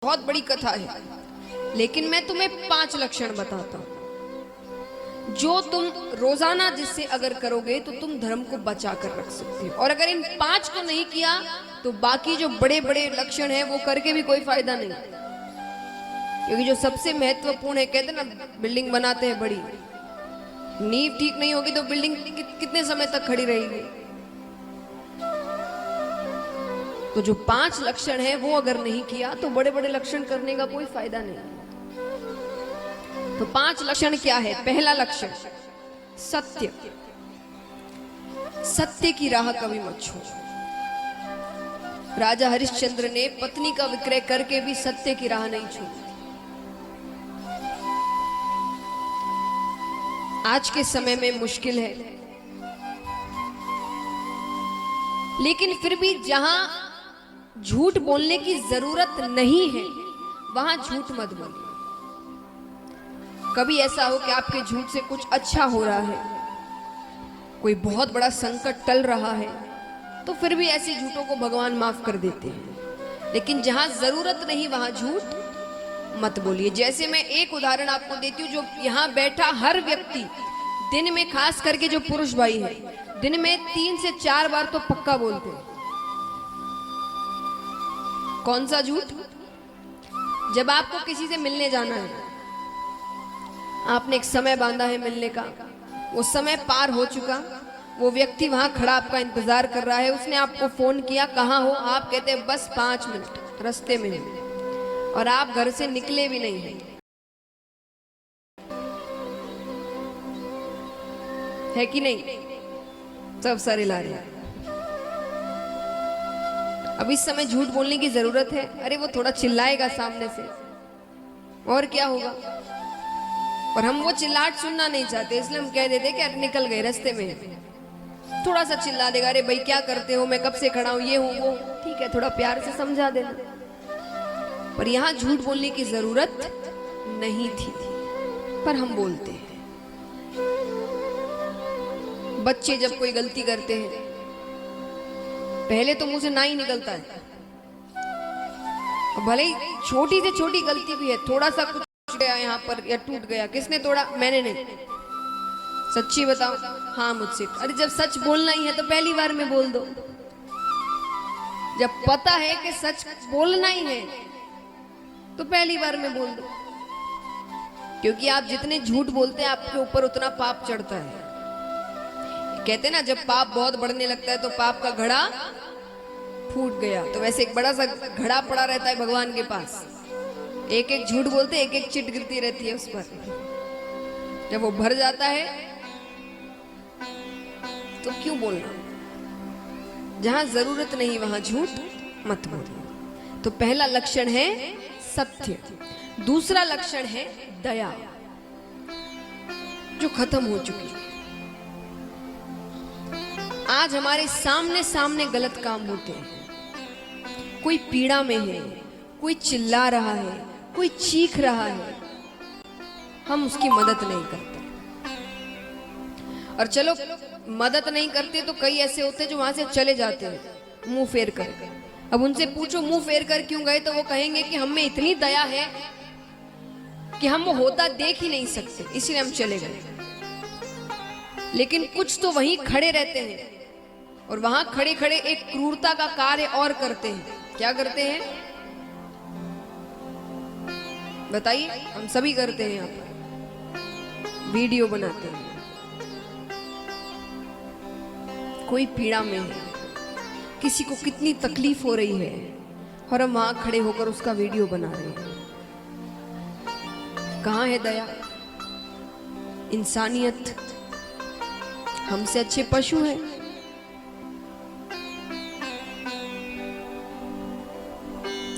बहुत बड़ी कथा है, लेकिन मैं तुम्हें 5 लक्षण बताता हूं जो तुम रोजाना जिससे अगर करोगे तो तुम धर्म को बचा कर रख सकते हो। और अगर इन 5 को नहीं किया तो बाकी जो बड़े बड़े लक्षण हैं वो करके भी कोई फायदा नहीं, क्योंकि जो सबसे महत्वपूर्ण है, कहते ना बिल्डिंग बनाते हैं बड़ी, नींव ठीक नहीं होगी तो बिल्डिंग कितने समय तक खड़ी रहेगी। तो जो 5 लक्षण है वो अगर नहीं किया तो बड़े बड़े लक्षण करने का कोई फायदा नहीं। तो 5 लक्षण क्या है? पहला लक्षण सत्य। सत्य की राह कभी मत छोड़ो। राजा हरिश्चंद्र ने पत्नी का विक्रय करके भी सत्य की राह नहीं छोड़ी। आज के समय में मुश्किल है, लेकिन फिर भी जहां झूठ बोलने की जरूरत नहीं है वहां झूठ मत बोलिए। कभी ऐसा हो कि आपके झूठ से कुछ अच्छा हो रहा है, कोई बहुत बड़ा संकट टल रहा है, तो फिर भी ऐसे झूठों को भगवान माफ कर देते हैं। लेकिन जहां जरूरत नहीं वहां झूठ मत बोलिए। जैसे मैं एक उदाहरण आपको देती हूँ, जो यहाँ बैठा हर व्यक्ति दिन में, खास करके जो पुरुष भाई है, दिन में 3 से 4 बार तो पक्का बोलते हैं। कौन सा झूठ? जब आपको किसी से मिलने जाना है, आपने एक समय बांधा है मिलने का, वो समय पार हो चुका, वो व्यक्ति वहां खड़ा आपका इंतजार कर रहा है, उसने आपको फोन किया, कहाँ हो? आप कहते हैं बस 5 मिनट रास्ते में है, और आप घर से निकले भी नहीं हैं। है कि नहीं? सब सारे ला रहे हैं। अब इस समय झूठ बोलने की जरूरत है? अरे वो थोड़ा चिल्लाएगा सामने से, और क्या होगा? और हम वो चिल्लाहट सुनना नहीं चाहते, इसलिए हम कह देते कि अरे निकल गए रास्ते में। थोड़ा सा चिल्ला देगा, अरे भाई क्या करते हो, मैं कब से खड़ा हूं, ये हूं वो, ठीक है, थोड़ा प्यार से समझा देना। पर यहां झूठ बोलने की जरूरत नहीं थी, पर हम बोलते हैं। बच्चे जब कोई गलती करते हैं, पहले तो मुंह से ना ही निकलता है, भले ही छोटी से छोटी गलती भी है, थोड़ा सा कुछ गया यहाँ पर या टूट गया, किसने तोड़ा? मैंने नहीं। सच्ची बताओ? हाँ मुझसे। अरे जब सच बोलना ही है तो पहली बार में बोल दो। जब पता है कि सच बोलना ही है तो पहली बार में बोल दो, क्योंकि आप जितने झूठ बोलते हैं आपके ऊपर उतना पाप चढ़ता है। कहते ना, जब पाप बहुत बढ़ने लगता है तो पाप का घड़ा फूट गया। तो वैसे एक बड़ा सा घड़ा पड़ा रहता है भगवान के पास, एक एक झूठ बोलते, एक एक चिट गिरती रहती है उस पर। जब वो भर जाता है तो क्यों बोलना? जहां जरूरत नहीं वहां झूठ मत बोलिए। तो पहला लक्षण है सत्य। दूसरा लक्षण है दया, जो खत्म हो चुकी है। आज हमारे सामने सामने गलत काम होते हैं, कोई पीड़ा में है, कोई चिल्ला रहा है, कोई चीख रहा है, हम उसकी मदद नहीं करते। और चलो मदद नहीं करते तो कई ऐसे होते जो वहां से चले जाते हैं मुंह फेर कर। अब उनसे पूछो मुंह फेर कर क्यों गए, तो वो कहेंगे कि हम में इतनी दया है कि हम वो होता देख ही नहीं सकते, इसलिए हम चले गए। लेकिन कुछ तो वहीं खड़े रहते हैं और वहां खड़े खड़े एक क्रूरता का कार्य और करते हैं। क्या करते हैं बताइए? हम सभी करते हैं। यहाँ पर वीडियो बनाते हैं, कोई पीड़ा में है, किसी को कितनी तकलीफ हो रही है, और हम वहां खड़े होकर उसका वीडियो बना रहे हैं। कहाँ है दया, इंसानियत? हमसे अच्छे पशु हैं।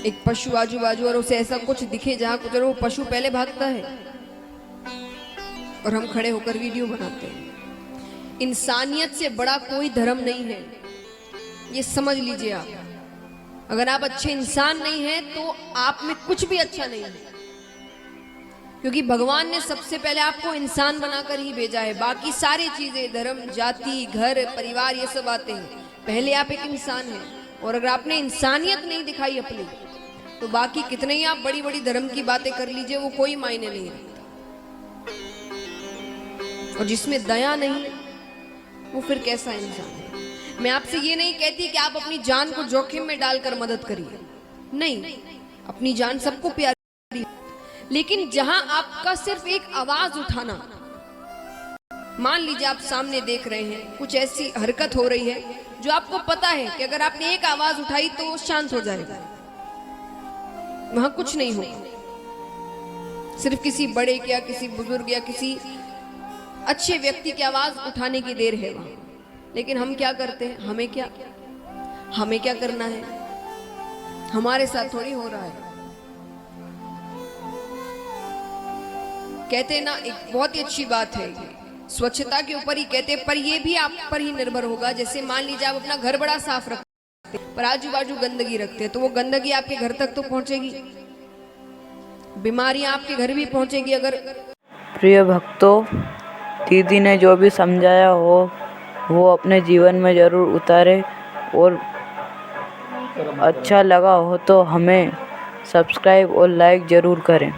एक पशु आजू बाजू और उसे ऐसा कुछ दिखे जहां कुछ, वो पशु पहले भागता है, और हम खड़े होकर वीडियो बनाते हैं। इंसानियत से बड़ा कोई धर्म नहीं है, ये समझ लीजिए आप। अगर आप अच्छे इंसान नहीं हैं तो आप में कुछ भी अच्छा नहीं है, क्योंकि भगवान ने सबसे पहले आपको इंसान बनाकर ही भेजा है। बाकी सारी चीजें, धर्म, जाति, घर, परिवार, ये सब आते हैं, पहले आप एक इंसान हैं। और अगर आपने इंसानियत नहीं दिखाई अपनी, तो बाकी कितने ही आप बड़ी बड़ी धर्म की बातें कर लीजिए, वो कोई मायने नहीं रखता। और जिसमें दया नहीं, वो फिर कैसा इंसान है? मैं आपसे ये नहीं कहती कि आप अपनी जान को जोखिम में डालकर मदद करिए, नहीं, अपनी जान सबको प्यारी, लेकिन जहां आपका सिर्फ एक आवाज उठाना, मान लीजिए आप सामने देख रहे हैं कुछ ऐसी हरकत हो रही है जो आपको पता है कि अगर आपने एक आवाज उठाई तो वो शांत हो जाएगा, वहां कुछ नहीं होगा, सिर्फ किसी बड़े या किसी बुजुर्ग या किसी अच्छे व्यक्ति की आवाज उठाने की देर है वहां। लेकिन हम क्या करते हैं? हमें क्या करना है? हमारे साथ थोड़ी हो रहा है। कहते ना, एक बहुत ही अच्छी बात है ये, स्वच्छता के ऊपर ही कहते, पर ये भी आप पर ही निर्भर होगा। जैसे मान लीजिए आप अपना घर बड़ा साफ रखते हैं पर आजू बाजू गंदगी रखते हैं, तो वो गंदगी आपके घर तक तो पहुंचेगी, बीमारियां आपके घर भी पहुंचेगी। अगर प्रिय भक्तों, दीदी ने जो भी समझाया हो वो अपने जीवन में ज़रूर उतारे, और अच्छा लगा हो तो हमें सब्सक्राइब और लाइक ज़रूर करें।